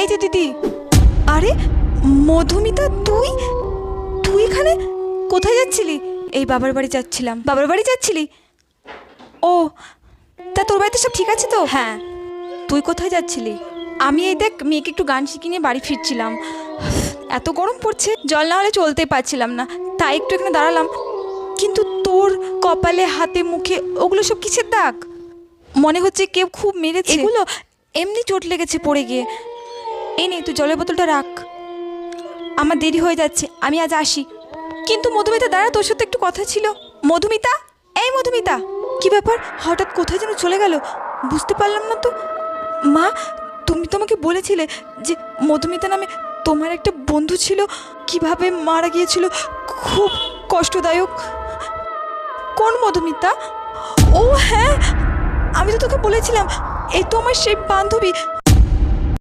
এই যে দিদি। আরে মধুমিতা, তুই তুই এখানে কোথায় যাচ্ছিলি? এই বাবার বাড়ি যাচ্ছিলাম। বাবার বাড়ি যাচ্ছিলি? ও, তা তোর বাড়িতে সব ঠিক আছে তো? হ্যাঁ। তুই কোথায় যাচ্ছিলি? আমি এই দেখ মেয়েকে একটু গান শিখিয়ে নিয়ে বাড়ি ফিরছিলাম। এত গরম পড়ছে, জল না হলে চলতেই পারছিলাম না, তাই একটু এখানে দাঁড়ালাম। কিন্তু তোর কপালে, হাতে, মুখে ওগুলো সব কিসের দাগ? মনে হচ্ছে কেউ খুব মেরেছে। এগুলো এমনি চোট লেগেছে পড়ে গিয়ে। এই নে, তুই জলের বোতলটা রাখ। আমার দেরি হয়ে যাচ্ছে, আমি আজ আসি। কিন্তু মধুমিতা দাঁড়া, তোর সাথে একটু কথা ছিল। মধুমিতা, এই মধুমিতা, কি ব্যাপার? হঠাৎ কোথায় যেন চলে গেল, বুঝতে পারলাম না তো। মা, তুমি তোমাকে বলেছিলে যে মধুমিতা নামে তোমার একটা বন্ধু ছিল, কিভাবে মারা গিয়েছিল, খুব কষ্টদায়ক। কোন মধুমিতা? ও হ্যাঁ, আমি তো তোকে বলেছিলাম, এই তো আমার সেই বান্ধবী।